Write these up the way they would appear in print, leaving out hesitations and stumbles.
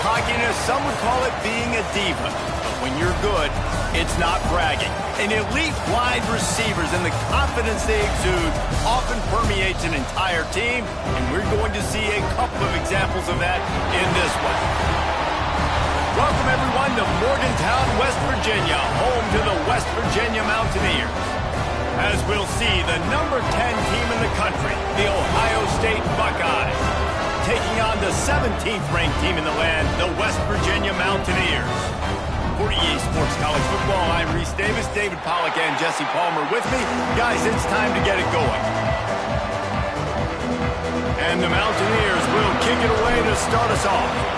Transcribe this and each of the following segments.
cockiness, some would call it being a diva. But when you're good, it's not bragging. And elite wide receivers and the confidence they exude often permeates an entire team, and we're going to see a couple of examples of that in this one. Welcome, everyone, to Morgantown, West Virginia, home to the West Virginia Mountaineers. As we'll see, the number 10 team in the country, the Ohio State Buckeyes, taking on the 17th-ranked team in the land, the West Virginia Mountaineers. For EA Sports College Football, I'm Reese Davis, David Pollack, and Jesse Palmer with me. Guys, it's time to get it going. And the Mountaineers will kick it away to start us off.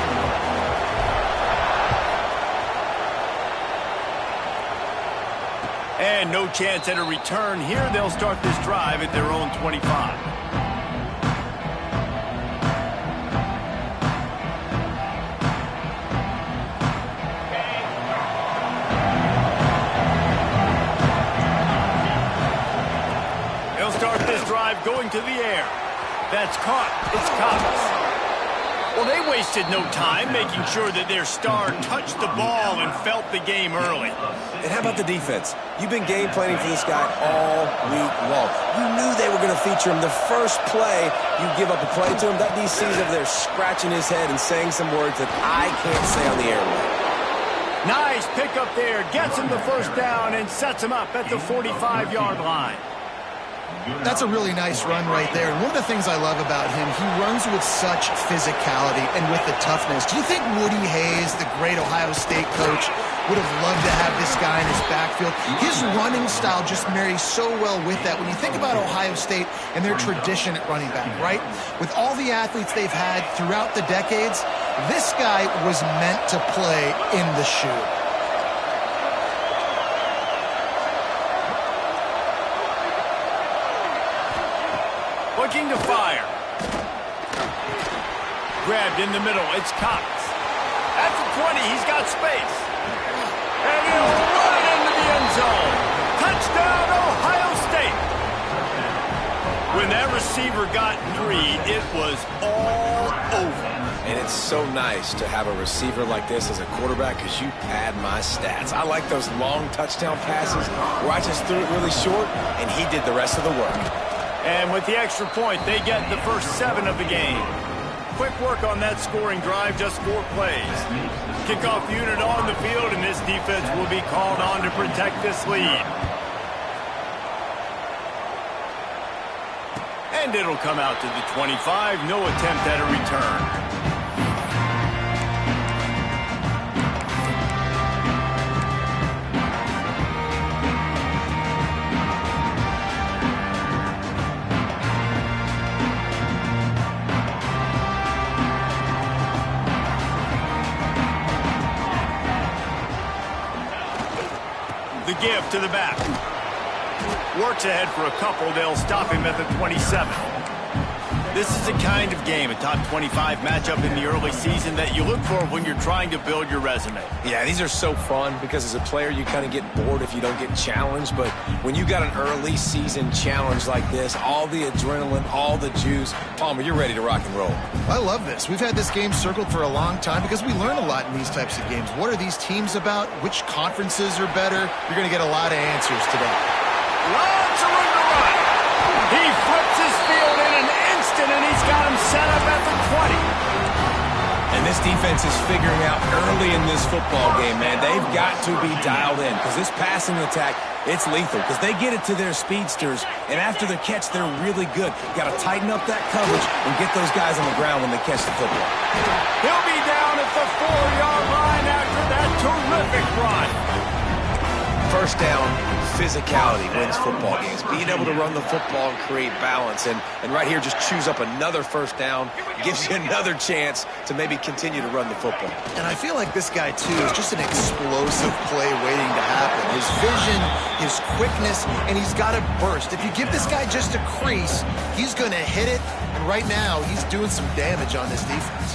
And no chance at a return here. They'll start this drive at their own 25. They'll start this drive going to the air. That's caught. It's Cox. Well, they wasted no time making sure that their star touched the ball and felt the game early. And how about the defense? You've been game planning for this guy all week long. You knew they were going to feature him. The first play, you give up a play to him. That DC's over there scratching his head and saying some words that I can't say on the airway. Nice pick up there. Gets him the first down and sets him up at the 45-yard line. That's a really nice run right there. And one of the things I love about him, he runs with such physicality and with the toughness. Do you think Woody Hayes, the great Ohio State coach, would have loved to have this guy in his backfield? His running style just marries so well with that. When you think about Ohio State and their tradition at running back, right? With all the athletes they've had throughout the decades, this guy was meant to play in the shoe. Looking to fire. Grabbed in the middle. It's Cox. At the 20, he's got space. And he'll run it into the end zone. Touchdown, Ohio State. When that receiver got 3, it was all over. And it's so nice to have a receiver like this as a quarterback because you pad my stats. I like those long touchdown passes where I just threw it really short and he did the rest of the work. And with the extra point, they get the first 7 of the game. Quick work on that scoring drive, just 4 plays. Kickoff unit on the field, and this defense will be called on to protect this lead. And it'll come out to the 25. No attempt at a return. The give to the back. Works ahead for a couple. They'll stop him at the 27. This is the kind of game, a top 25 matchup in the early season that you look for when you're trying to build your resume. Yeah, these are so fun because as a player you kind of get bored if you don't get challenged. But when you got an early season challenge like this, all the adrenaline, all the juice, Palmer, you're ready to rock and roll. I love this. We've had this game circled for a long time because we learn a lot in these types of games. What are these teams about? Which conferences are better? You're going to get a lot of answers today. Lots of room to run. He flips his field in an instant, and he's got him set up at the 20. And this defense is figuring out early in this football game, man. They've got to be dialed in because this passing attack, it's lethal because they get it to their speedsters, and after the catch, they're really good. Got to tighten up that coverage and get those guys on the ground when they catch the football. He'll be down at the 4-yard line after that terrific run. First down, physicality wins football games. Being able to run the football and create balance. And right here, just choose up another first down. Gives you another chance to maybe continue to run the football. And I feel like this guy, too, is just an explosive play waiting to happen. His vision, his quickness, and he's got a burst. If you give this guy just a crease, he's going to hit it. And right now, he's doing some damage on this defense.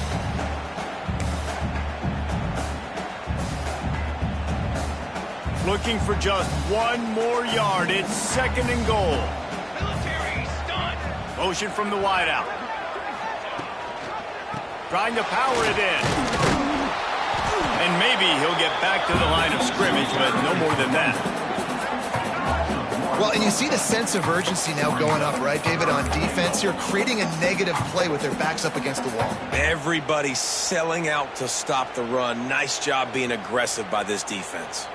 Looking for just 1 more yard. It's 2nd and goal. Military stunt. Motion from the wideout. Trying to power it in. back to the line of scrimmage, but no more than that. Well, and you see the sense of urgency now going up, right, David, on defense here, creating a negative play with their backs up against the wall. Everybody's selling out to stop the run. Nice job being aggressive by this defense.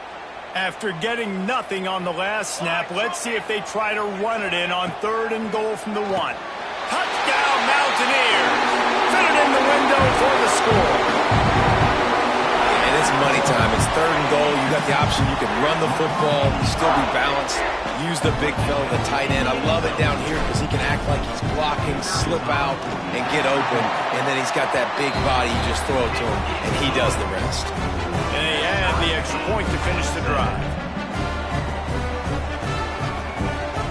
After getting nothing on the last snap, let's see if they try to run it in on 3rd and goal from the 1. Touchdown, Mountaineers! Fit it in the window for the score. And it's money time. It's 3rd and goal. You got the option. You can run the football, still be balanced, use the big fella, the tight end. I love it down here because he can act like he's blocking, slip out, and get open. And then he's got that big body. You just throw it to him, and he does the rest. And they add the extra point to finish the drive.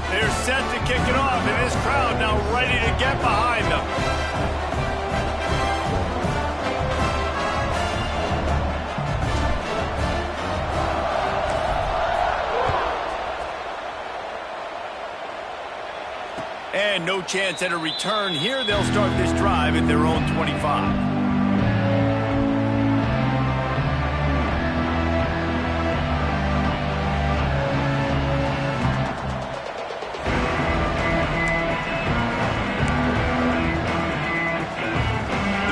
They're set to kick it off, and this crowd now ready to get behind them. And no chance at a return here. They'll start this drive at their own 25.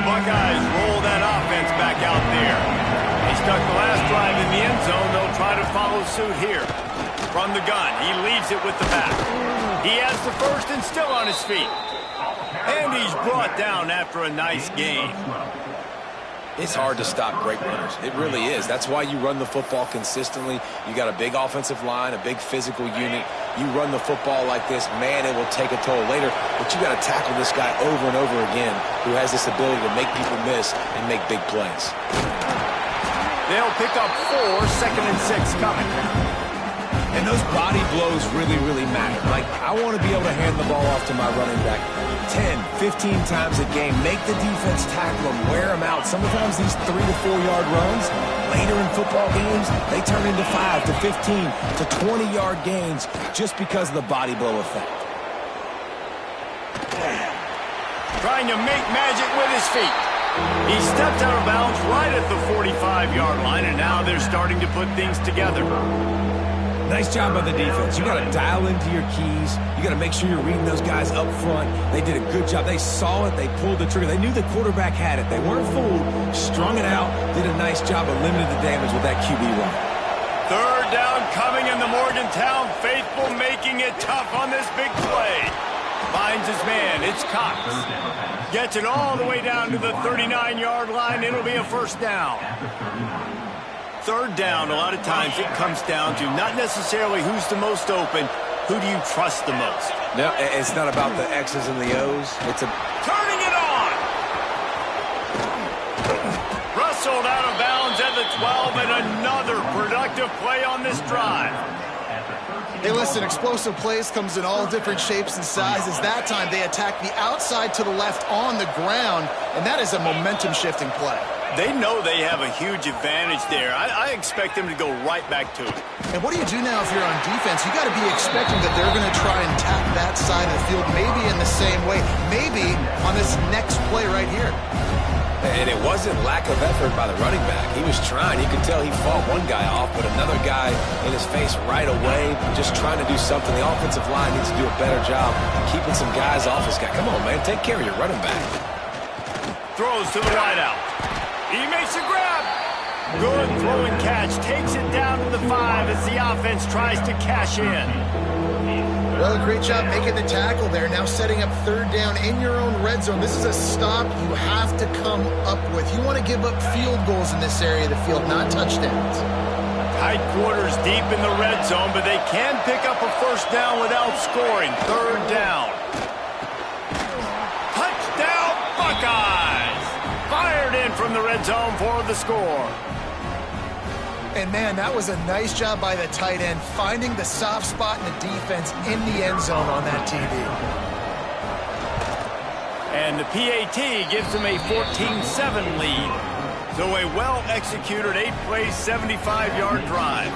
Buckeyes roll that offense back out there. They stuck the last drive in the end zone. They'll try to follow suit here. From the gun, he leads it with the back. He has the first and still on his feet. And he's brought down after a nice game. It's hard to stop great runners. It really is. That's why you run the football consistently. You got a big offensive line, a big physical unit. You run the football like this, man, it will take a toll later. But you got to tackle this guy over and over again who has this ability to make people miss and make big plays. They'll pick up 4, 2nd and 6 coming. And those body blows really, really matter. Like, I want to be able to hand the ball off to my running back 10, 15 times a game. Make the defense tackle them, wear them out. Sometimes these 3 to 4 yard runs, later in football games, they turn into 5 to 15 to 20 yard gains just because of the body blow effect. Trying to make magic with his feet. He stepped out of bounds right at the 45-yard line, and now they're starting to put things together. Nice job by the defense. You got to dial into your keys. You got to make sure you're reading those guys up front. They did a good job. They saw it. They pulled the trigger. They knew the quarterback had it. They weren't fooled. Strung it out. Did a nice job of limiting the damage with that QB run. 3rd down coming in the Morgantown faithful, making it tough on this big play. Finds his man. It's Cox. Gets it all the way down to the 39-yard line. It'll be a 1st down. 3rd down, a lot of times it comes down to not necessarily who's the most open, who do you trust the most? No, it's not about the X's and the O's. It's a turning it on. Rustled out of bounds at the 12, and another productive play on this drive. Hey, listen, explosive plays comes in all different shapes and sizes. That time they attack the outside to the left on the ground, and that is a momentum-shifting play. They know they have a huge advantage there. I expect them to go right back to it. And what do you do now if you're on defense? You got to be expecting that they're going to try and tap that side of the field, maybe in the same way, maybe on this next play right here. And it wasn't lack of effort by the running back. He was trying. You could tell he fought one guy off, but another guy in his face right away, just trying to do something. The offensive line needs to do a better job keeping some guys off this guy. Come on, man. Take care of your running back. Throws to the wideout. He makes a grab. Good throw and catch. Takes it down to the 5 as the offense tries to cash in. Well, great job making the tackle there. Now setting up 3rd down in your own red zone. This is a stop you have to come up with. You want to give up field goals in this area of the field, not touchdowns. Tight quarters deep in the red zone, but they can pick up a 1st down without scoring. 3rd down. Touchdown, Buckeyes! Fired in from the red zone for the score. And, man, that was a nice job by the tight end, finding the soft spot in the defense in the end zone on that TD. And the PAT gives them a 14-7 lead. So a well-executed 8-play, 75-yard drive.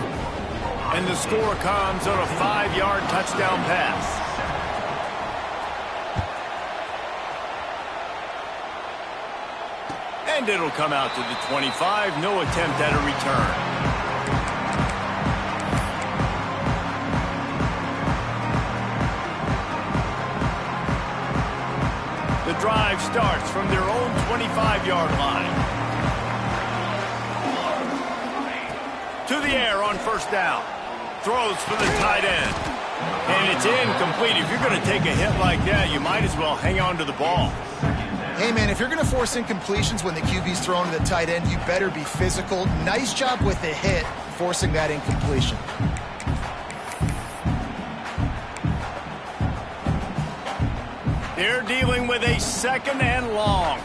And the score comes on a 5-yard touchdown pass. And it'll come out to the 25. No attempt at a return. drive starts from their own 25-yard line. To the air on first down. Throws for the tight end. And it's incomplete. If you're going to take a hit like that, you might as well hang on to the ball. Hey, man, if you're going to force incompletions when the QB's throwing to the tight end, you better be physical. Nice job with the hit, forcing that incompletion. They're dealing with a second and long.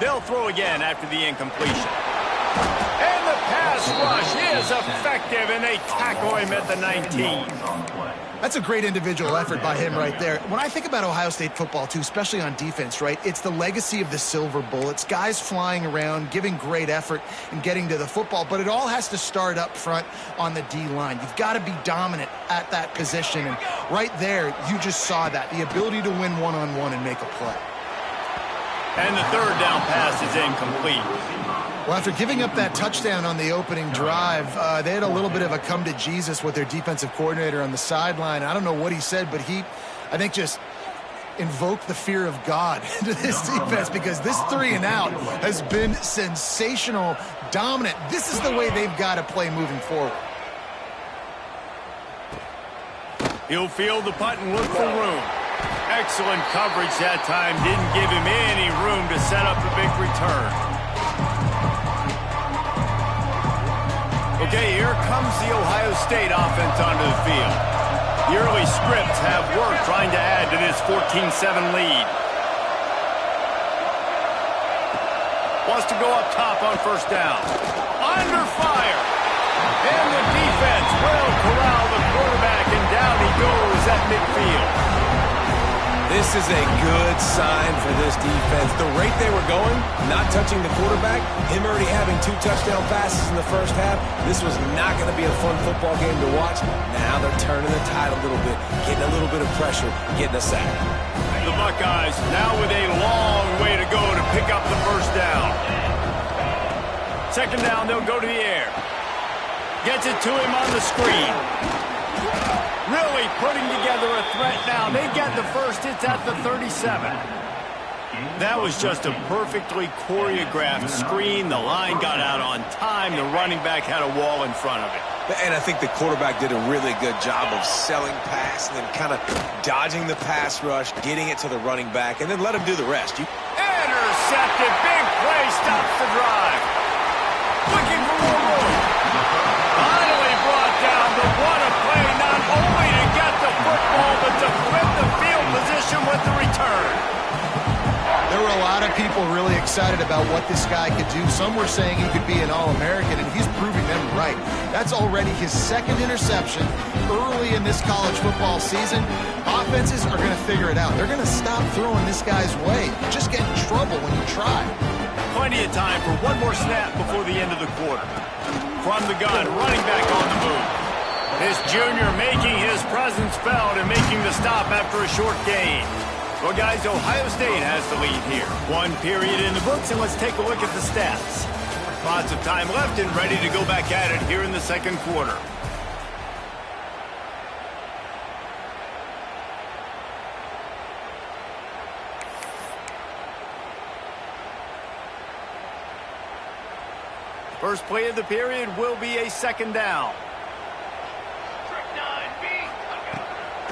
They'll throw again after the incompletion. And the pass rush is effective, and they tackle him at the 19. That's a great individual effort by him right there. When I think about Ohio State football, too, especially on defense, right, it's the legacy of the Silver Bullets, guys flying around, giving great effort and getting to the football, but it all has to start up front on the D-line. You've got to be dominant at that position, and right there, you just saw that, the ability to win one-on-one and make a play. And the third down pass is incomplete. Well, after giving up that touchdown on the opening drive, they had a little bit of a come to Jesus with their defensive coordinator on the sideline. I don't know what he said, but I think, just invoked the fear of God into this defense, because this 3-and-out has been sensational, dominant. This is the way they've got to play moving forward. He'll field the punt and look for room. Excellent coverage that time. Didn't give him any room to set up the big return. Okay, here comes the Ohio State offense onto the field. The early scripts have worked trying to add to this 14-7 lead. Wants to go up top on first down. Under fire. And the defense will corral the quarterback, and down he goes at midfield. This is a good sign for this defense. The rate they were going, not touching the quarterback, him already having 2 touchdown passes in the first half, this was not going to be a fun football game to watch. Now they're turning the tide a little bit, getting a little bit of pressure, getting a sack. The Buckeyes now with a long way to go to pick up the first down. Second down, they'll go to the air. Gets it to him on the screen. Really putting together a threat now. They get the first. It's at the 37. That was just a perfectly choreographed screen. The line got out on time. The running back had a wall in front of it. And I think the quarterback did a really good job of selling pass and then kind of dodging the pass rush, getting it to the running back, and then let him do the rest. Intercepted. Big play. Stops the drive. Looking for more room. Finally brought down. But what a play. Not only to get the football, but to flip the field position with the return. There were a lot of people really excited about what this guy could do. Some were saying he could be an All-American, and he's proving them right. That's already his second interception early in this college football season. Offenses are going to figure it out. They're going to stop throwing this guy's way. You just get in trouble when you try. Plenty of time for one more snap before the end of the quarter. From the gun, running back on the move. This junior making his presence felt and making the stop after a short gain. Well, guys, Ohio State has the lead here. 1 period in the books, and let's take a look at the stats. Lots of time left and ready to go back at it here in the second quarter. First play of the period will be a second down.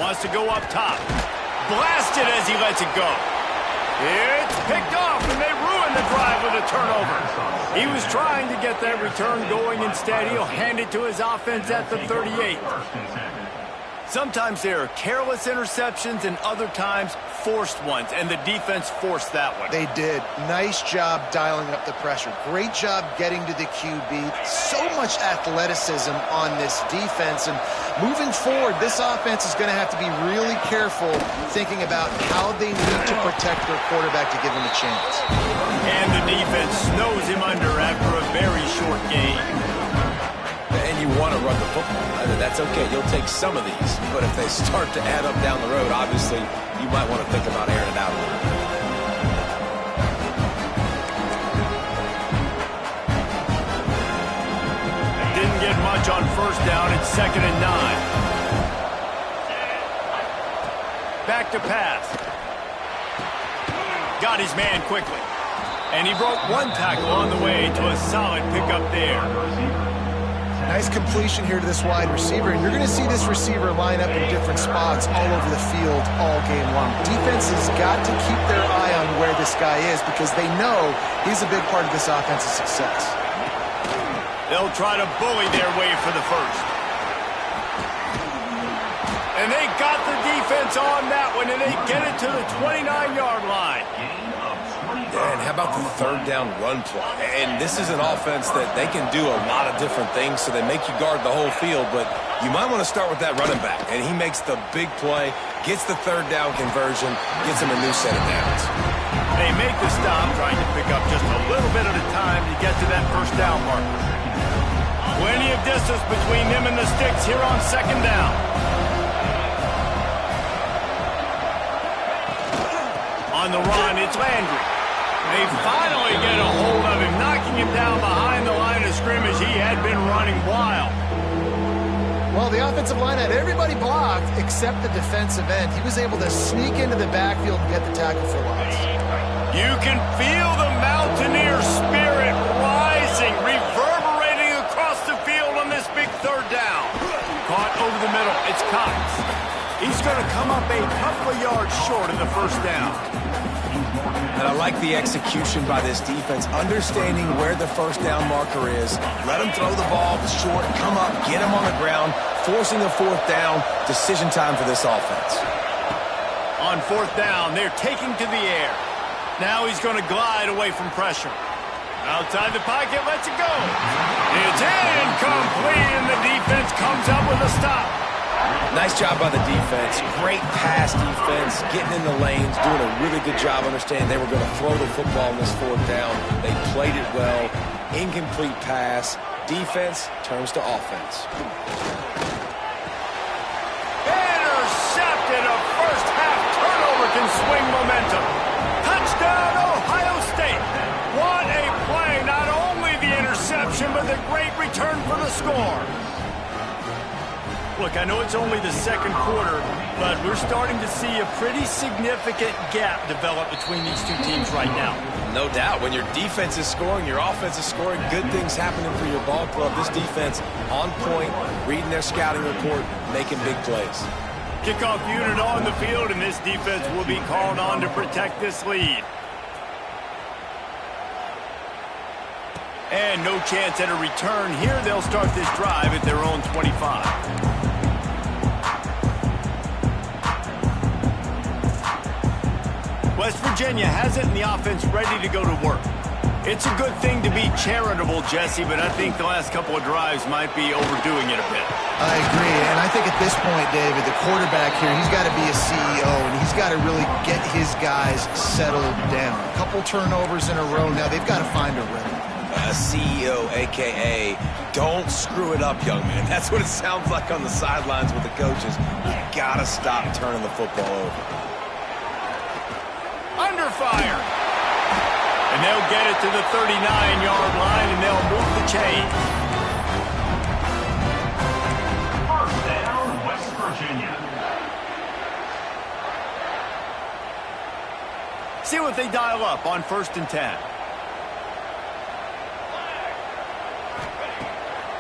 Wants to go up top. Blasted as he lets it go. It's picked off, and they ruin the drive with a turnover. He was trying to get that return going. Instead, he'll hand it to his offense at the 38. Sometimes there are careless interceptions, and other times forced ones, and the defense forced that one. They did. Nice job dialing up the pressure. Great job getting to the QB. So much athleticism on this defense, and moving forward, this offense is going to have to be really careful thinking about how they need to protect their quarterback to give him a chance. And the defense snows him under after a very short game. And you want to run the football. That's okay. You'll take some of these. But if they start to add up down the road, obviously, you might want to think about airing it out a little bit. Didn't get much on first down. It's 2nd and 9. back to pass. Got his man quickly. And he broke one tackle on the way to a solid pickup there. Nice completion here to this wide receiver, and you're going to see this receiver line up in different spots all over the field all game long. Defense has got to keep their eye on where this guy is because they know he's a big part of this offense's success. They'll try to bully their way for the first. And they got the defense on that one, and they get it to the 29-yard line. And how about the third down run play? And this is an offense that they can do a lot of different things, so they make you guard the whole field, but you might want to start with that running back. And he makes the big play, gets the third down conversion, gets him a new set of downs. They make the stop, trying to pick up just a little bit at a time to get to that first down marker. Plenty of distance between them and the sticks here on second down. On the run, it's Landry. They finally get a hold of him, knocking him down behind the line of scrimmage. He had been running wild. Well, the offensive line had everybody blocked except the defensive end. He was able to sneak into the backfield and get the tackle for loss. You can feel the Mountaineer spirit rising, reverberating across the field on this big third down. Caught over the middle. It's Cox. He's going to come up a couple of yards short of the first down. And I like the execution by this defense, understanding where the first down marker is. Let him throw the ball short, come up, get him on the ground, forcing a fourth down. Decision time for this offense. On fourth down, they're taking to the air. Now he's going to glide away from pressure. Outside the pocket, lets it go. It's incomplete, and the defense comes up with a stop. Nice job by the defense. Great pass defense, getting in the lanes, doing a really good job understanding they were going to throw the football on this fourth down. They played it well. Incomplete pass. Defense turns to offense. Intercepted. A first half turnover can swing momentum. Touchdown, Ohio State. What a play. Not only the interception, but the great return for the score. Look, I know it's only the second quarter, but we're starting to see a pretty significant gap develop between these two teams right now. No doubt. When your defense is scoring, your offense is scoring, good things happening for your ball club. This defense on point, reading their scouting report, making big plays. Kickoff unit on the field, and this defense will be called on to protect this lead. And no chance at a return here. They'll start this drive at their own 25. West Virginia has it, and the offense ready to go to work. It's a good thing to be charitable, Jesse, but I think the last couple of drives might be overdoing it a bit. I agree, and I think at this point, David, the quarterback here, he's got to be a CEO, and he's got to really get his guys settled down. A couple turnovers in a row now. They've got to find a rhythm. A CEO, a.k.a. don't screw it up, young man. That's what it sounds like on the sidelines with the coaches. You got to stop turning the football over. Under fire. And they'll get it to the 39-yard line, and they'll move the chain. First down, West Virginia. See what they dial up on 1st and 10.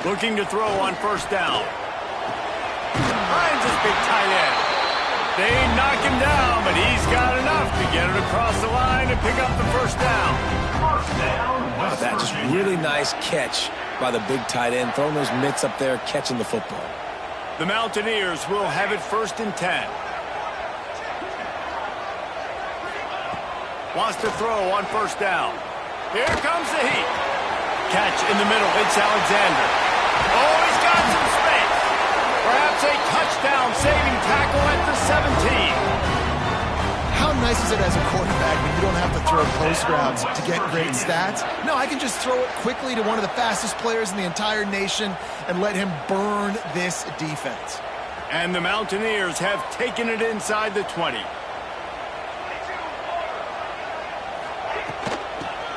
Looking to throw on first down. Finds his big tight end. They knock him down, but he's got enough to get it across the line and pick up the first down. First down, West That just Virginia. really nice catch by the big tight end, throwing those mitts up there, catching the football. The Mountaineers will have it 1st and 10. Wants to throw on first down. Here comes the heat. Catch in the middle. It's Alexander. Oh, he's got some space. Perhaps a touchdown-saving tackle at the 17. How nice is it as a quarterback when you don't have to throw post routes to get great stats? No, I can just throw it quickly to one of the fastest players in the entire nation and let him burn this defense. And the Mountaineers have taken it inside the 20.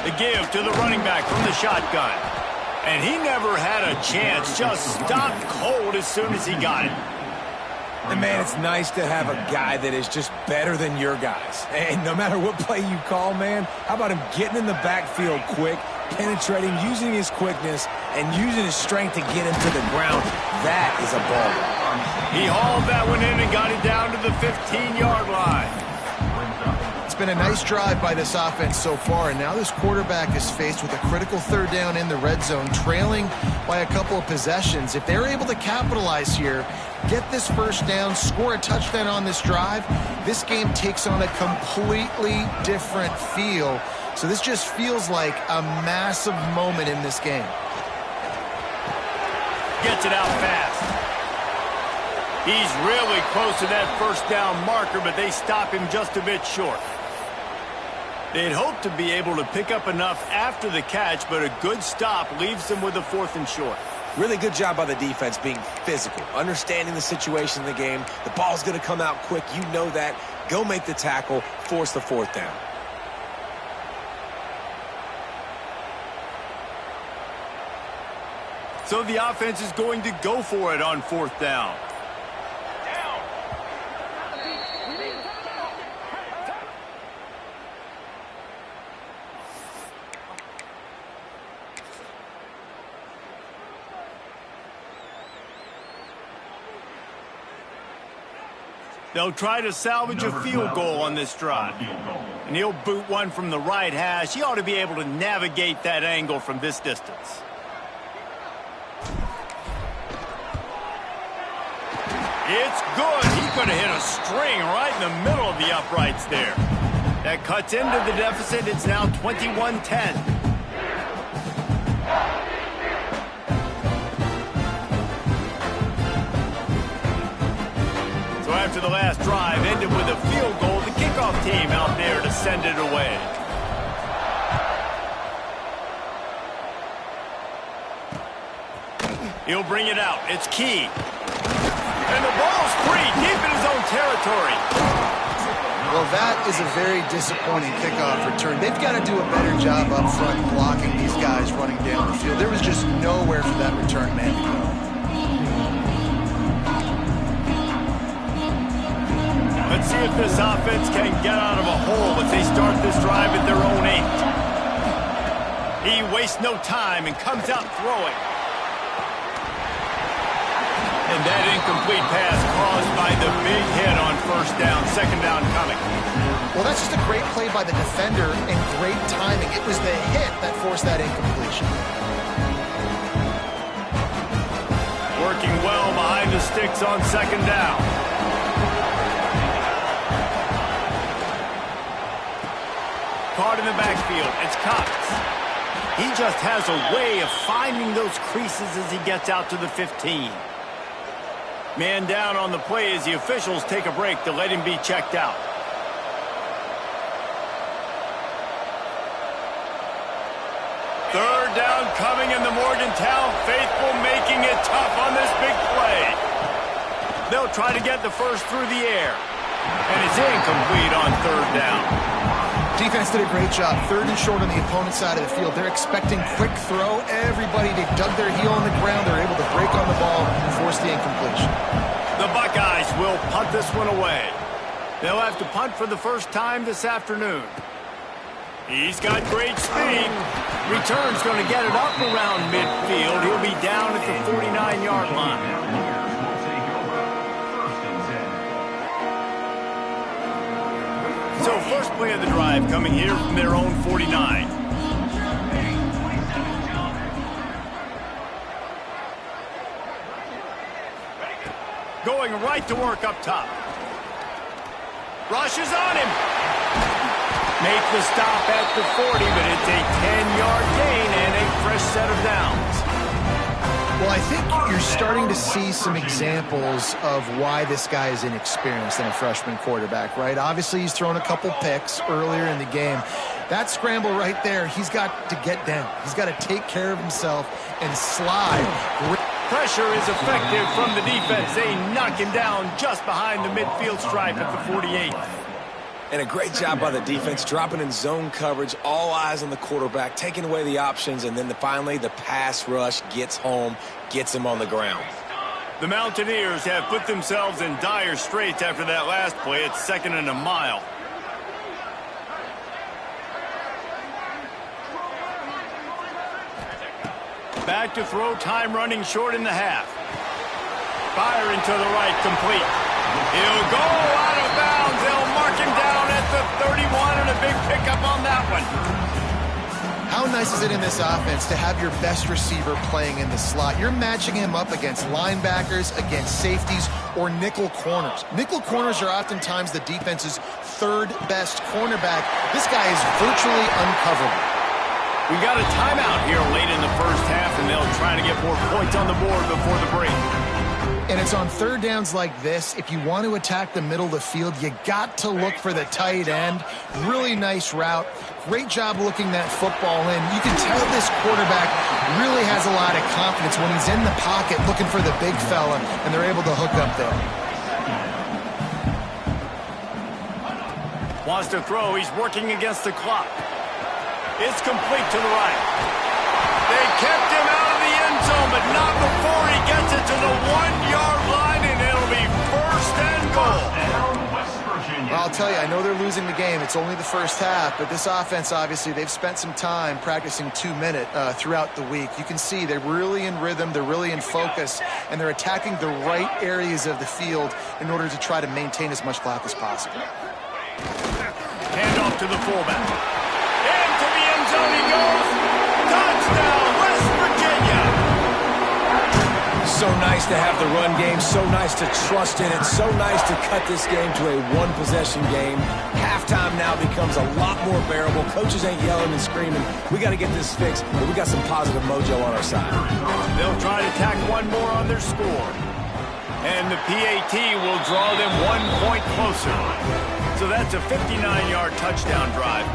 The give to the running back from the shotgun. And he never had a chance, just stopped cold as soon as he got it. And, man, it's nice to have a guy that is just better than your guys. And no matter what play you call, man, how about him getting in the backfield quick, penetrating, using his quickness, and using his strength to get him to the ground? That is a ball. He hauled that one in and got it down to the 15-yard line. It's been a nice drive by this offense so far, and now this quarterback is faced with a critical third down in the red zone, trailing by a couple of possessions. If they're able to capitalize here, get this first down, score a touchdown on this drive, this game takes on a completely different feel. So this just feels like a massive moment in this game. Gets it out fast. He's really close to that first down marker, but they stop him just a bit short. They'd hope to be able to pick up enough after the catch, but a good stop leaves them with a 4th and short. Really good job by the defense being physical, understanding the situation in the game. The ball's going to come out quick. You know that. Go make the tackle, force the 4th down. So the offense is going to go for it on 4th down. They'll try to salvage a field goal on this drive. And he'll boot one from the right hash. He ought to be able to navigate that angle from this distance. It's good. He's going to hit a string right in the middle of the uprights there. That cuts into the deficit. It's now 21-10. So after the last drive ended with a field goal, the kickoff team out there to send it away. He'll bring it out. It's Key. And the ball's free, deep in his own territory. Well, that is a very disappointing kickoff return. They've got to do a better job up front blocking these guys running down the field. There was just nowhere for that return man to go. Let's see if this offense can get out of a hole as they start this drive at their own 8. He wastes no time and comes out throwing. And that incomplete pass caused by the big hit on 1st down, 2nd down coming. Well, that's just a great play by the defender and great timing. It was the hit that forced that incompletion. Working well behind the sticks on 2nd down. Caught in the backfield. It's Cox. He just has a way of finding those creases as he gets out to the 15. Man down on the play as the officials take a break to let him be checked out. Third down coming, in the Morgantown faithful making it tough on this big play. They'll try to get the first through the air. And it's incomplete on 3rd down. Defense did a great job. 3rd and short on the opponent's side of the field. They're expecting quick throw. Everybody, they dug their heel on the ground. They're able to break on the ball and force the incompletion. The Buckeyes will punt this one away. They'll have to punt for the first time this afternoon. He's got great speed. Return's going to get it up around midfield. He'll be down at the 49-yard line. So first play of the drive coming here from their own 49. Going right to work up top. Rushes on him. Make the stop at the 40, but it's a 10-yard gain and a fresh set of downs. Well, I think you're starting to see some examples of why this guy is inexperienced in a freshman quarterback, right? Obviously, he's thrown a couple picks earlier in the game. That scramble right there, he's got to get down. He's got to take care of himself and slide. Pressure is effective from the defense. They knock him down just behind the midfield stripe at the 48. And a great job by the defense, dropping in zone coverage, all eyes on the quarterback, taking away the options, and then finally the pass rush gets home, gets him on the ground. The Mountaineers have put themselves in dire straits after that last play. It's 2nd and a mile. Back to throw, time running short in the half. Firing to the right, complete. He'll go out of bounds. They'll mark him down at the 31, and a big pickup on that one. How nice is it in this offense to have your best receiver playing in the slot? You're matching him up against linebackers, against safeties, or nickel corners. Nickel corners are oftentimes the defense's third best cornerback. This guy is virtually uncoverable. We got a timeout here late in the first half, and they'll try to get more points on the board before the break. And it's on third downs like this. If you want to attack the middle of the field, you got to look for the tight end. Really nice route. Great job looking that football in. You can tell this quarterback really has a lot of confidence when he's in the pocket looking for the big fella, and they're able to hook up there. Wants to throw. He's working against the clock. It's complete to the right. They kept him out of the end zone, but not before he gets it to the 1-yard line, and it'll be 1st and goal. Well, I'll tell you, I know they're losing the game. It's only the first half, but this offense, obviously, they've spent some time practicing 2-minute throughout the week. You can see they're really in rhythm, they're really in focus, and they're attacking the right areas of the field in order to try to maintain as much clock as possible. Hand off to the fullback. Into the end zone he goes. Touchdown, West Virginia. So nice to have the run game, so nice to trust in it, so nice to cut this game to a one-possession game. Halftime now becomes a lot more bearable. Coaches ain't yelling and screaming. We got to get this fixed, but we got some positive mojo on our side. They'll try to tack one more on their score. And the PAT will draw them 1 point closer. So that's a 59-yard touchdown drive.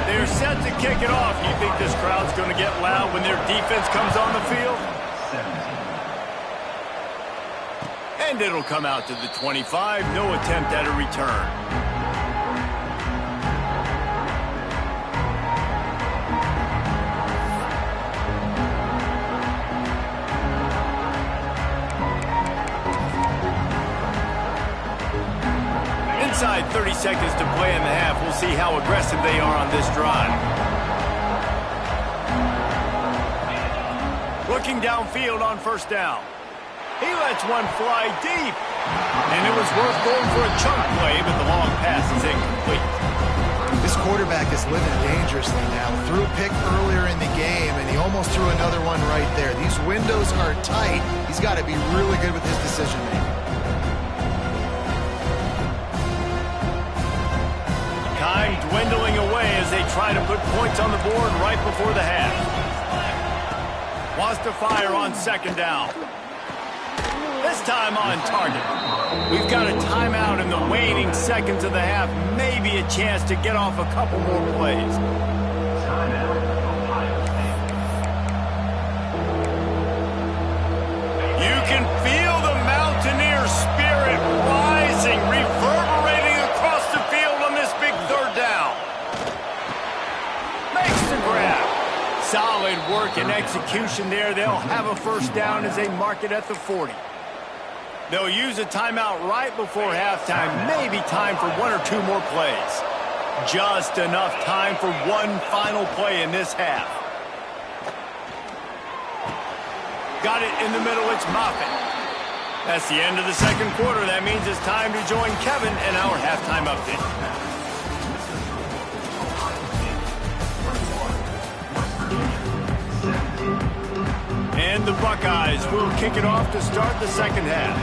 They're set to kick it off. You think this crowd's going to get loud when their defense comes on the field? And it'll come out to the 25. No attempt at a return. Inside 30 seconds to play in the half. We'll see how aggressive they are on this drive. Looking downfield on 1st down. He lets one fly deep. And it was worth going for a chunk play, but the long pass is incomplete. This quarterback is living dangerously now. Threw a pick earlier in the game, and he almost threw another one right there. These windows are tight. He's got to be really good with his decision-making. Time dwindling away as they try to put points on the board right before the half. Wants to fire on 2nd down. This time on target. We've got a timeout in the waning seconds of the half. Maybe a chance to get off a couple more plays. You can feel the Mountaineer spirit rising, reverberating across the field on this big 3rd down. Makes the grab. Solid work and execution there. They'll have a 1st down as they mark it at the 40. They'll use a timeout right before halftime. Maybe time for 1 or 2 more plays. Just enough time for one final play in this half. Got it in the middle. It's Moffitt. That's the end of the 2nd quarter. That means it's time to join Kevin in our halftime update. And the Buckeyes will kick it off to start the 2nd half.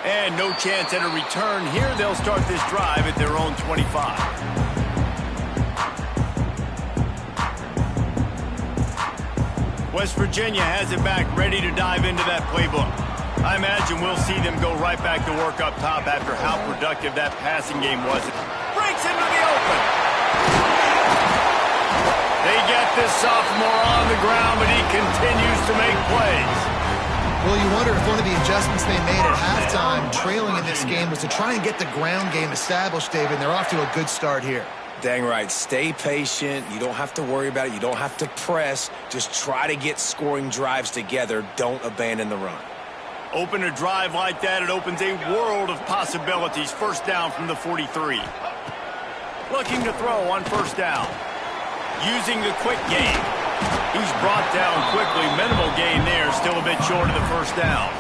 And no chance at a return here. They'll start this drive at their own 25. West Virginia has it back, ready to dive into that playbook. I imagine we'll see them go right back to work up top after how productive that passing game was. Breaks into the open. They get this sophomore on the ground, but he continues to make plays. Well, you wonder if one of the adjustments they made at halftime, trailing in this game, was to try and get the ground game established, David, and they're off to a good start here. Dang right. Stay patient. You don't have to worry about it. You don't have to press. Just try to get scoring drives together. Don't abandon the run. Open a drive like that, it opens a world of possibilities. First down from the 43. Looking to throw on first down. Using the quick game. He's brought down quickly. Minimal gain there. Still a bit short of the first down.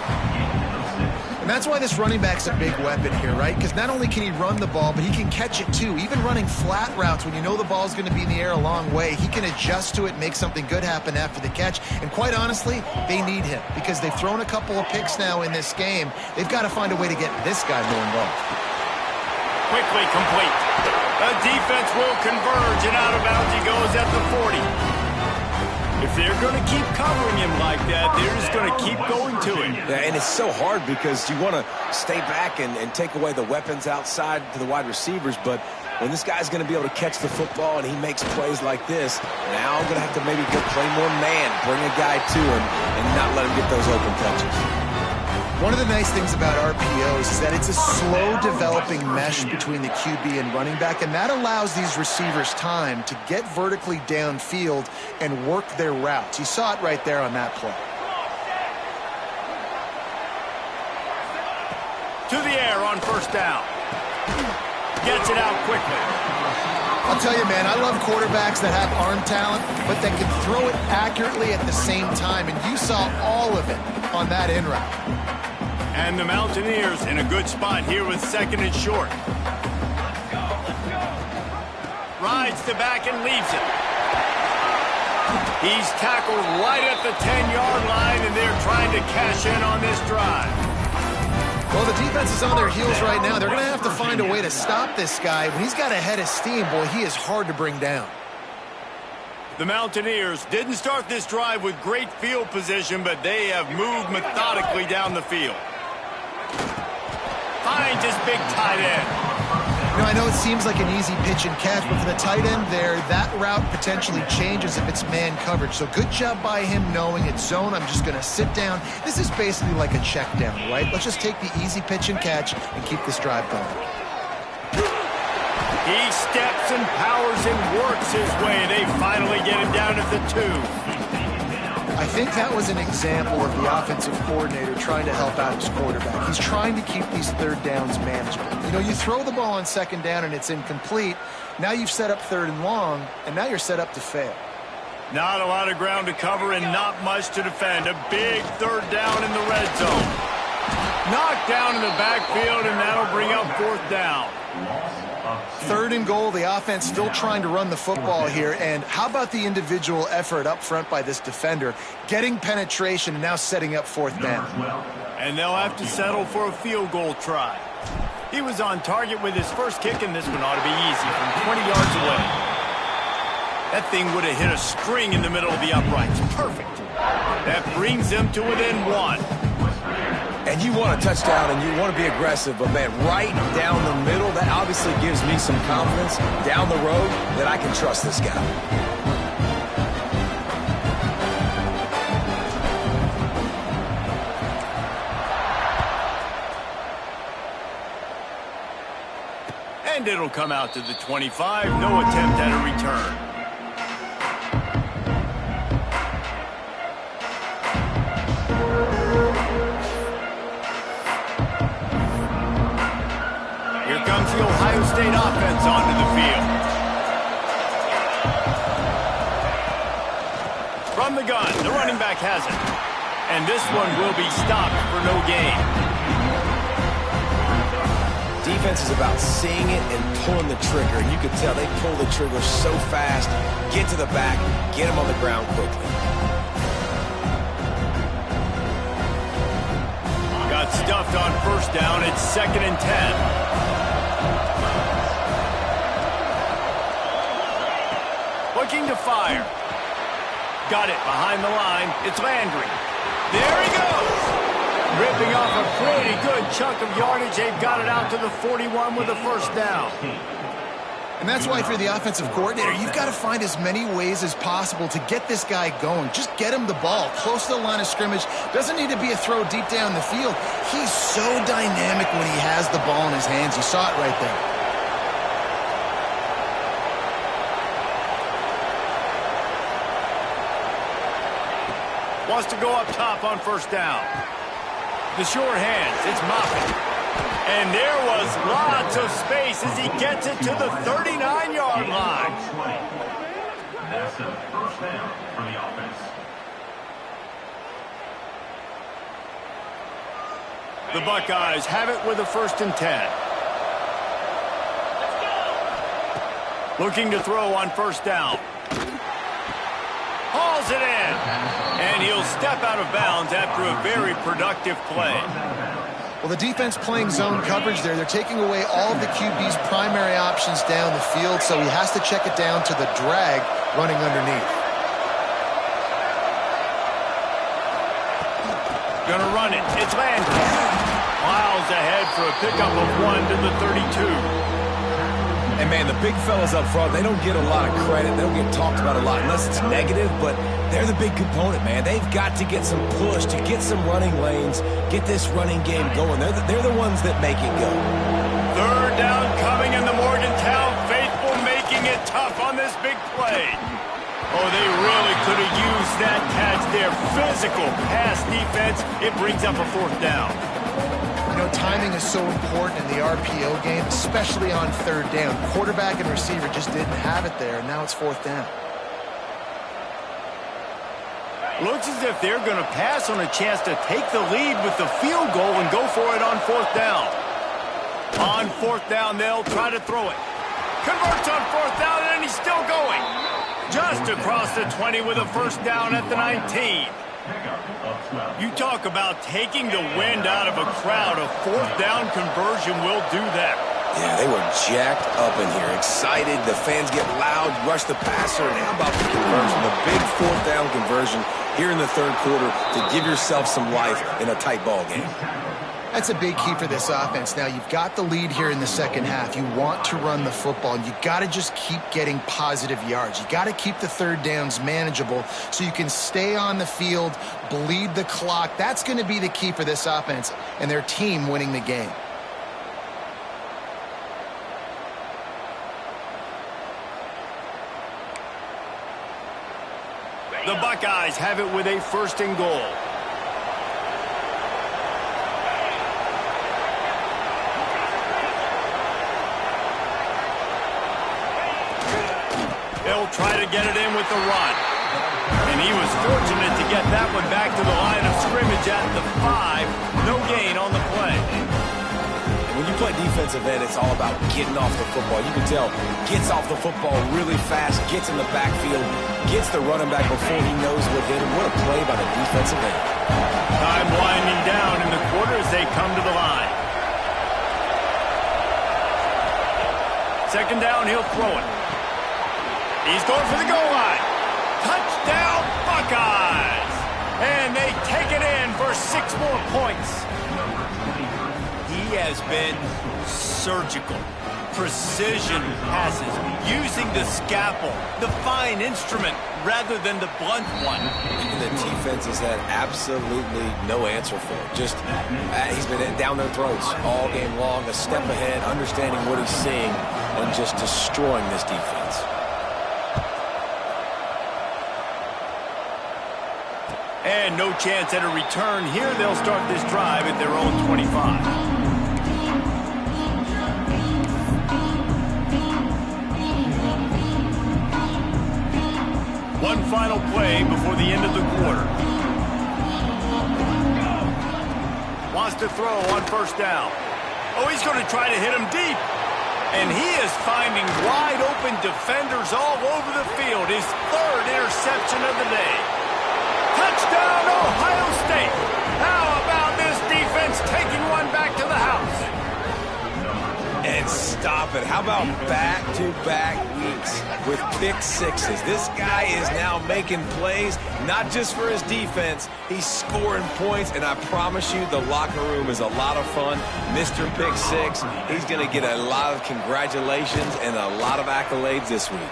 And that's why this running back's a big weapon here, right? Because not only can he run the ball, but he can catch it too. Even running flat routes when you know the ball's going to be in the air a long way, he can adjust to it, make something good happen after the catch. And quite honestly, they need him because they've thrown a couple of picks now in this game. They've got to find a way to get this guy more involved. Quickly complete. The defense will converge, and out of bounds he goes at the 40. If they're going to keep covering him like that, they're just going to keep going to him. Yeah, and it's so hard because you want to stay back and take away the weapons outside to the wide receivers, but when this guy's going to be able to catch the football and he makes plays like this, now I'm going to have to maybe go play more man, bring a guy to him, and not let him get those open touches. One of the nice things about RPOs is that it's a slow-developing mesh between the QB and running back, and that allows these receivers time to get vertically downfield and work their routes. You saw it right there on that play. To the air on first down. Gets it out quickly. I'll tell you, man, I love quarterbacks that have arm talent, but that can throw it accurately at the same time, and you saw all of it on that in route. And the Mountaineers in a good spot here with second and short. Rides the back and leaves it. He's tackled right at the 10-yard line, and they're trying to cash in on this drive. Well, the defense is on their heels right now. They're going to have to find a way to stop this guy. When he's got a head of steam, boy, he is hard to bring down. The Mountaineers didn't start this drive with great field position, but they have moved methodically down the field. Finds his big tight end. You know, I know it seems like an easy pitch and catch, but for the tight end there, that route potentially changes if it's man coverage. So good job by him knowing it's zone. I'm just going to sit down. This is basically like a check down, right? Let's just take the easy pitch and catch and keep this drive going. He steps and powers and works his way. They finally get him down at the 2. I think that was an example of the offensive coordinator trying to help out his quarterback. He's trying to keep these third downs manageable. You know, you throw the ball on second down and it's incomplete. Now you've set up third and long, and now you're set up to fail. Not a lot of ground to cover and not much to defend. A big third down in the red zone. Knocked down in the backfield, and that'll bring up fourth down. Third and goal, the offense still trying to run the football here. And how about the individual effort up front by this defender? Getting penetration and now setting up fourth down. And they'll have to settle for a field goal try. He was on target with his first kick, and this one ought to be easy from 20 yards away. That thing would have hit a string in the middle of the uprights. Perfect. That brings them to within 1. And you want a touchdown and you want to be aggressive, but man, right down the middle, that obviously gives me some confidence down the road that I can trust this guy. And it'll come out to the 25. No attempt at a return. The Ohio State offense onto the field. From the gun, the running back has it. And this one will be stopped for no gain. Defense is about seeing it and pulling the trigger. And you can tell they pull the trigger so fast, get to the back, get him on the ground quickly. Got stuffed on first down. It's 2nd and 10. Looking to fire. Got it behind the line. It's Landry. There he goes. Ripping off a pretty good chunk of yardage. They've got it out to the 41 with a first down. And that's why if you're the offensive coordinator, you've got to find as many ways as possible to get this guy going. Just get him the ball close to the line of scrimmage. Doesn't need to be a throw deep down the field. He's so dynamic when he has the ball in his hands. You saw it right there. Wants to go up top on first down. The short hands, it's Moffitt. And there was lots of space as he gets it to the 39-yard line. That's a first down for the offense. The Buckeyes have it with a 1st and 10. Looking to throw on first down. Hauls it in. And he'll step out of bounds after a very productive play. Well, the defense playing zone coverage there. They're taking away all of the QB's primary options down the field, so he has to check it down to the drag running underneath. Gonna run it. It's Landry. Miles ahead for a pickup of 1 to the 32. And, man, the big fellas up front, they don't get a lot of credit. They don't get talked about a lot unless it's negative, but they're the big component, man. They've got to get some push to get some running lanes, get this running game going. They're the ones that make it go. 3rd down coming in the Morgantown faithful, making it tough on this big play. Oh, they really could have used that catch there. Physical pass defense. It brings up a 4th down. You know, timing is so important in the RPO game, especially on 3rd down. Quarterback and receiver just didn't have it there, and now it's 4th down. Looks as if they're going to pass on a chance to take the lead with the field goal and go for it on 4th down. On 4th down, they'll try to throw it. Converts on 4th down, and he's still going. Just across the 20 with a 1st down at the 19. You talk about taking the wind out of a crowd. A 4th down conversion will do that. Yeah, they were jacked up in here, excited. The fans get loud, rush the passer, and how about the conversion? The big 4th down conversion here in the 3rd quarter to give yourself some life in a tight ball game. That's a big key for this offense. Now, you've got the lead here in the 2nd half. You want to run the football, and you got to just keep getting positive yards. You got to keep the 3rd downs manageable so you can stay on the field, bleed the clock. That's going to be the key for this offense and their team winning the game. The Buckeyes have it with a 1st and goal. They'll try to get it in with the run. And he was fortunate to get that one back to the line of scrimmage at the 5. No gain on the play. When you play defensive end, it's all about getting off the football. You can tell, gets off the football really fast, gets in the backfield, gets the running back before he knows what hit him. What a play by the defensive end. Time winding down in the quarter as they come to the line. 2nd down, he'll throw it. He's going for the goal line. Touchdown, Buckeyes! And they take it in for 6 more points. He has been surgical. Precision passes, using the scalpel, the fine instrument, rather than the blunt one. And the defense has had absolutely no answer for it. Just, he's been down their throats all game long, a step ahead, understanding what he's seeing, and just destroying this defense. And no chance at a return here. They'll start this drive at their own 25. One final play before the end of the quarter. Wants to throw on 1st down. Oh, he's going to try to hit him deep. And he is finding wide open defenders all over the field. His 3rd interception of the day. Touchdown, Ohio State. How about this defense taking one back to the house? And stop it. How about back-to-back weeks with pick sixes? This guy is now making plays, not just for his defense. He's scoring points, and I promise you the locker room is a lot of fun. Mr. Pick Six, he's going to get a lot of congratulations and a lot of accolades this week.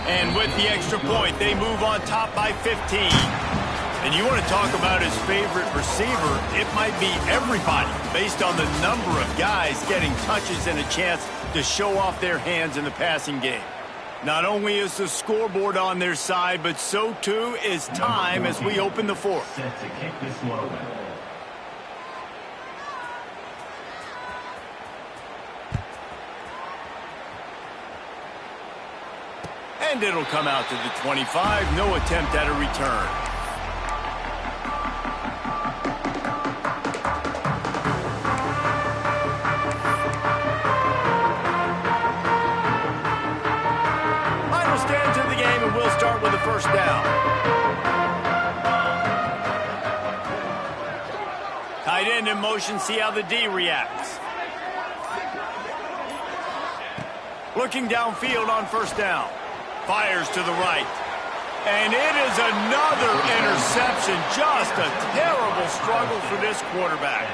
And with the extra point, they move on top by 15. And you want to talk about his favorite receiver, it might be everybody based on the number of guys getting touches and a chance to show off their hands in the passing game. Not only is the scoreboard on their side, but so too is time as we open the fourth. Set to kick this one away. And it'll come out to the 25. No attempt at a return. Final stands of the game, and we'll start with the first down. Tight end in motion, see how the D reacts. Looking downfield on first down. Fires to the right. And it is another interception. Just a terrible struggle for this quarterback.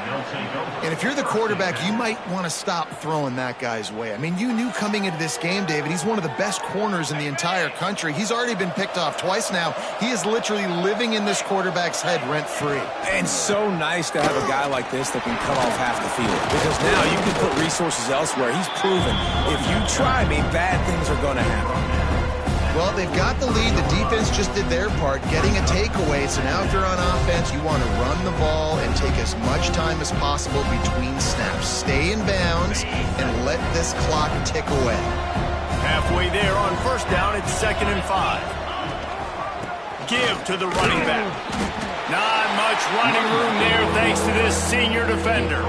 And if you're the quarterback, you might want to stop throwing that guy's way. I mean, you knew coming into this game, David, he's one of the best corners in the entire country. He's already been picked off twice now. He is literally living in this quarterback's head rent-free. And so nice to have a guy like this that can cut off half the field. Because now you can put resources elsewhere. He's proven if you try me, bad things are going to happen. Well, they've got the lead. The defense just did their part, getting a takeaway. So now if you're on offense, you want to run the ball and take as much time as possible between snaps. Stay in bounds and let this clock tick away. Halfway there on first down, it's 2nd and 5. Give to the running back. Not much running room there thanks to this senior defender.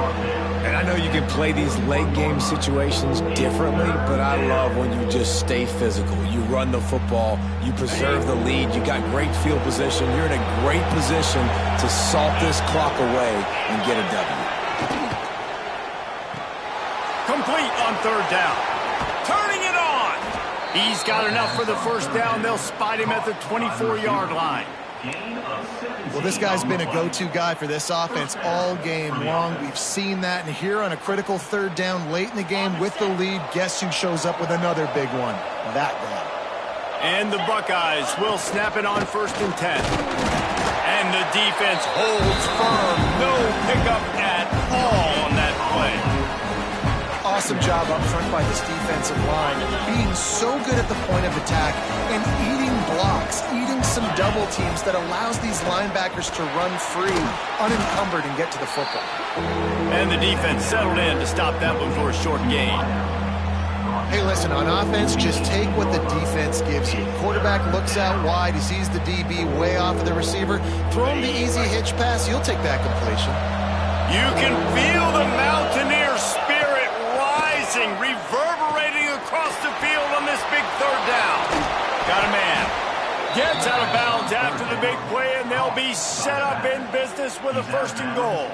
And I know you can play these late game situations differently, but I love when you just stay physical. You run the football, you preserve the lead, you got great field position, you're in a great position to salt this clock away and get a W. Complete on third down. Turning it on. He's got enough for the first down. They'll spot him at the 24-yard line. Well, this guy's been a go-to guy for this offense all game long. We've seen that, and here on a critical third down late in the game with the lead, guess who shows up with another big one? That guy. And the Buckeyes will snap it on 1st and 10. And the defense holds firm. No pickup at all on that play. Awesome job up front by this defensive line, being so good at the point of attack and eating blocks, eating some double teams that allows these linebackers to run free, unencumbered, and get to the football. And the defense settled in to stop that one for a short gain. Hey, listen, on offense, just take what the defense gives you. Quarterback looks out wide, he sees the DB way off of the receiver. Throw him the easy hitch pass, you'll take that completion. You can feel the Mountaineer spirit rising, reverberating across the field on this big third down. Got a man. Gets out of bounds after the big play, and they'll be set up in business with a 1st and goal.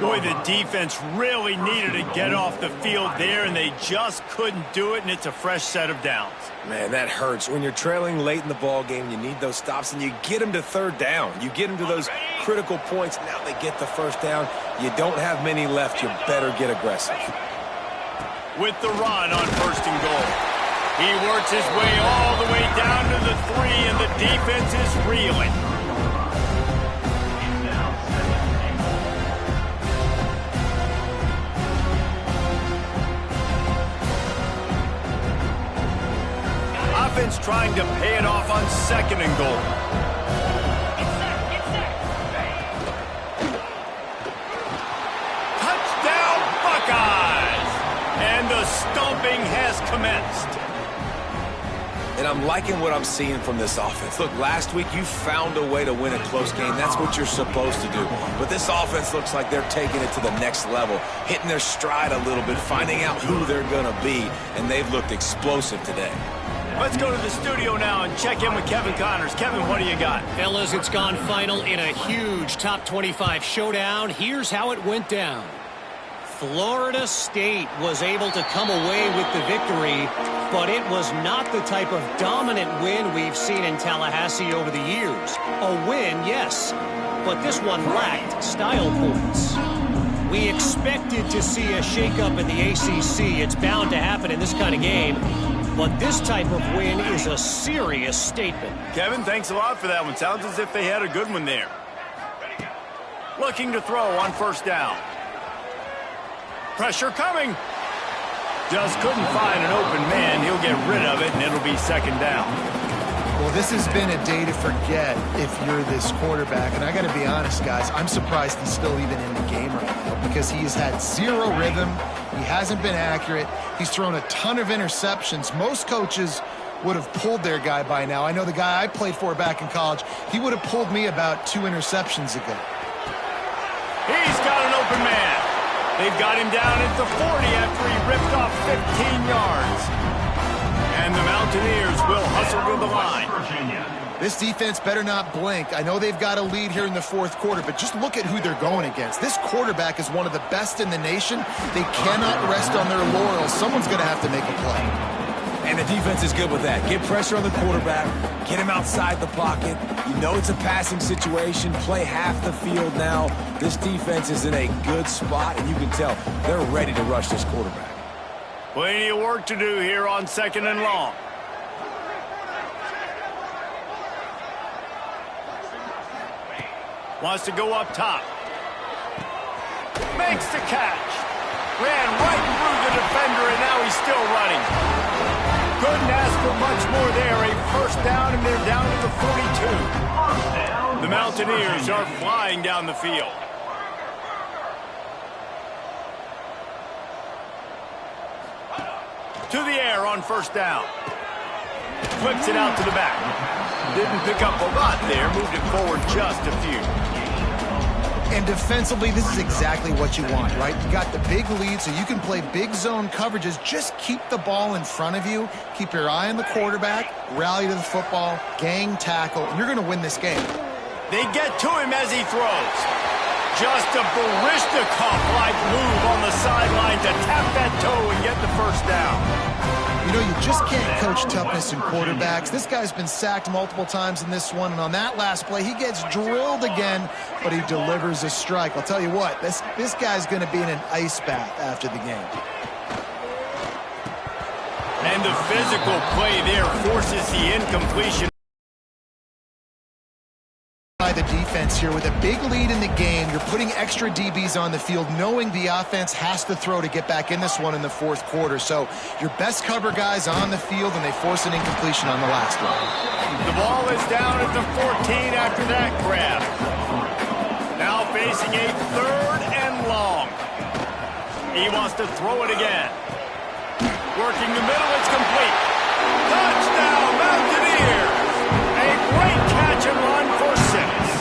Boy, the defense really needed to get off the field there, and they just couldn't do it, and it's a fresh set of downs. Man, that hurts. When you're trailing late in the ball game, you need those stops, and you get them to third down. You get them to those critical points. Now they get the first down. You don't have many left. You better get aggressive. With the run on 1st and goal. He works his way all the way down to the 3, and the defense is reeling. Offense trying to pay it off on 2nd and goal. Touchdown, Buckeyes! And the stomping has commenced. And I'm liking what I'm seeing from this offense. Look, last week you found a way to win a close game. That's what you're supposed to do. But this offense looks like they're taking it to the next level, hitting their stride a little bit, finding out who they're going to be, and they've looked explosive today. Let's go to the studio now and check in with Kevin Connors. Kevin, what do you got? Fellas, it's gone final in a huge top 25 showdown. Here's how it went down. Florida State was able to come away with the victory, but it was not the type of dominant win we've seen in Tallahassee over the years. A win, yes, but this one lacked style points. We expected to see a shakeup in the ACC. It's bound to happen in this kind of game, but this type of win is a serious statement. Kevin, thanks a lot for that one. Sounds as if they had a good one there. Looking to throw on 1st down. Pressure coming. Just couldn't find an open man. He'll get rid of it, and it'll be second down. Well, this has been a day to forget if you're this quarterback. And I got to be honest, guys, I'm surprised he's still even in the game right now because he has had zero rhythm. He hasn't been accurate. He's thrown a ton of interceptions. Most coaches would have pulled their guy by now. I know the guy I played for back in college, he would have pulled me about 2 interceptions ago. He's got an open man. They've got him down at the 40 after he ripped off 15 yards. And the Mountaineers will hustle to the line. This defense better not blink. I know they've got a lead here in the fourth quarter, but just look at who they're going against. This quarterback is one of the best in the nation. They cannot rest on their laurels. Someone's going to have to make a play. And the defense is good with that. Get pressure on the quarterback. Get him outside the pocket. You know it's a passing situation. Play half the field now. This defense is in a good spot, and you can tell they're ready to rush this quarterback. Plenty of work to do here on 2nd and long. Wants to go up top. Makes the catch. Ran right through the defender, and now he's still running. Couldn't ask for much more there. A first down, and they're down to the 42. The Mountaineers are flying down the field. To the air on first down. Flips it out to the back. Didn't pick up a lot there. Moved it forward just a few. And defensively, this is exactly what you want, right? You got the big lead, so you can play big zone coverages. Just keep the ball in front of you. Keep your eye on the quarterback. Rally to the football. Gang tackle. And you're going to win this game. They get to him as he throws. Just a Barishnikov-like move on the sideline to tap that toe and get the first down. You know, you just can't coach toughness in quarterbacks. This guy's been sacked multiple times in this one, and on that last play, he gets drilled again, but he delivers a strike. I'll tell you what, this guy's going to be in an ice bath after the game. And the physical play there forces the incompletion. The defense here with a big lead in the game. You're putting extra DBs on the field, knowing the offense has to throw to get back in this one in the fourth quarter. So your best cover guys on the field, and they force an incompletion on the last one. The ball is down at the 14 after that grab. Now facing a 3rd and long. He wants to throw it again. Working the middle, it's complete. Touchdown, Mountaineers! A great catch and run for 6.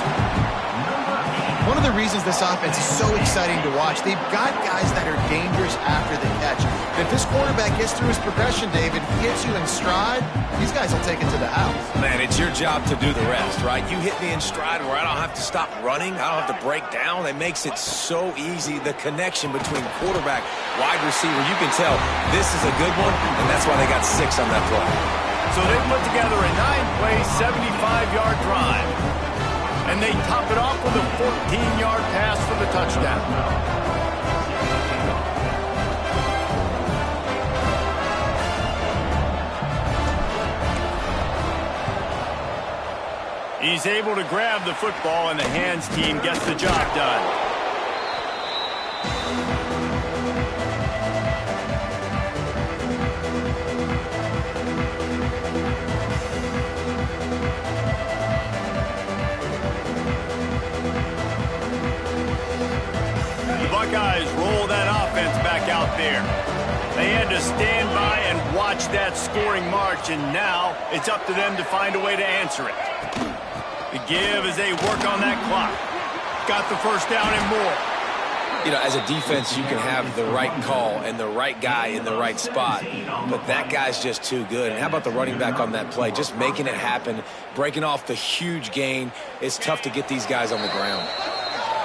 One of the reasons this offense is so exciting to watch, they've got guys that are dangerous after the catch. And if this quarterback gets through his progression, David, he hits you in stride, these guys will take it to the house. Man, it's your job to do the rest, right? You hit me in stride where I don't have to stop running. I don't have to break down. It makes it so easy. The connection between quarterback, wide receiver, you can tell this is a good one, and that's why they got 6 on that play. So they put together a 9-play, 75-yard drive. And they top it off with a 14-yard pass for the touchdown. He's able to grab the football, and the hands team gets the job done. Buckeyes roll that offense back out there. They had to stand by and watch that scoring march, and now it's up to them to find a way to answer it. The give as they work on that clock. Got the first down and more. You know, as a defense, you can have the right call and the right guy in the right spot, but that guy's just too good. And how about the running back on that play? Just making it happen, breaking off the huge gain. It's tough to get these guys on the ground.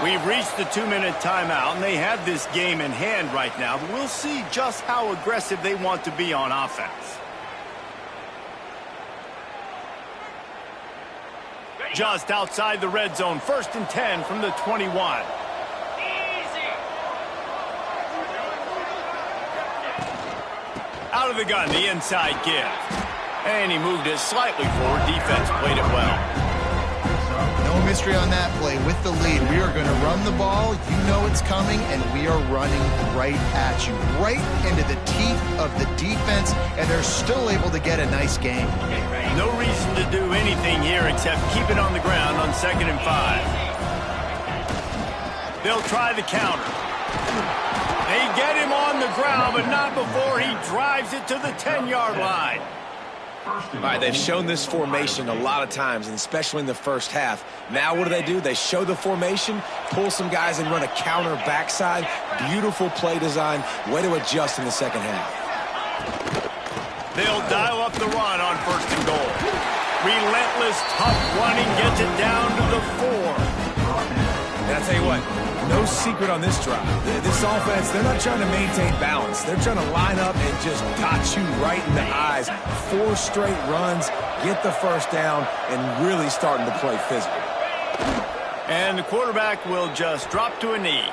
We've reached the 2-minute timeout, and they have this game in hand right now, but we'll see just how aggressive they want to be on offense. Just outside the red zone, 1st and 10 from the 21. Out of the gun, the inside give. And he moved it slightly forward. Defense played it well. No mystery on that play. With the lead, we are going to run the ball. You know it's coming, and we are running right at you, right into the teeth of the defense, and they're still able to get a nice gain. No reason to do anything here except keep it on the ground on 2nd and 5. They'll try the counter. They get him on the ground, but not before he drives it to the 10-yard line. All right, they've shown this formation a lot of times, and especially in the first half. Now what do? They show the formation, pull some guys and run a counter backside. Beautiful play design. Way to adjust in the second half. They'll dial up the run on 1st and goal. Relentless, tough running gets it down to the 4. And I'll tell you what, no secret on this drive. This offense, they're not trying to maintain balance. They're trying to line up and just dot you right in the eyes. 4 straight runs, get the first down, and really starting to play physical. And the quarterback will just drop to a knee.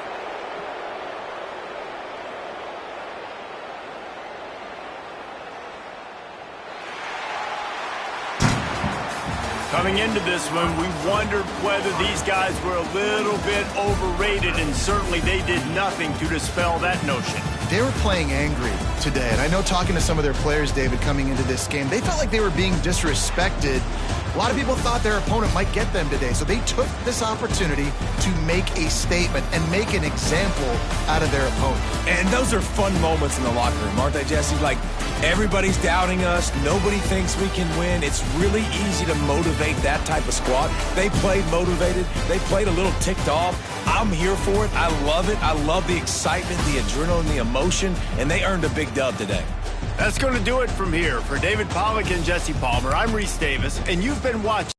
Coming into this one, we wondered whether these guys were a little bit overrated, and certainly they did nothing to dispel that notion. They were playing angry today, and I know talking to some of their players, David, coming into this game, they felt like they were being disrespected. A lot of people thought their opponent might get them today, so they took this opportunity to make a statement and make an example out of their opponent. And those are fun moments in the locker room, aren't they, Jesse? Like, everybody's doubting us. Nobody thinks we can win. It's really easy to motivate that type of squad. They played motivated. They played a little ticked off. I'm here for it. I love it. I love the excitement, the adrenaline, the emotion, and they earned a big dub today. That's going to do it from here. For David Pollack and Jesse Palmer, I'm Reese Davis, and you've been watching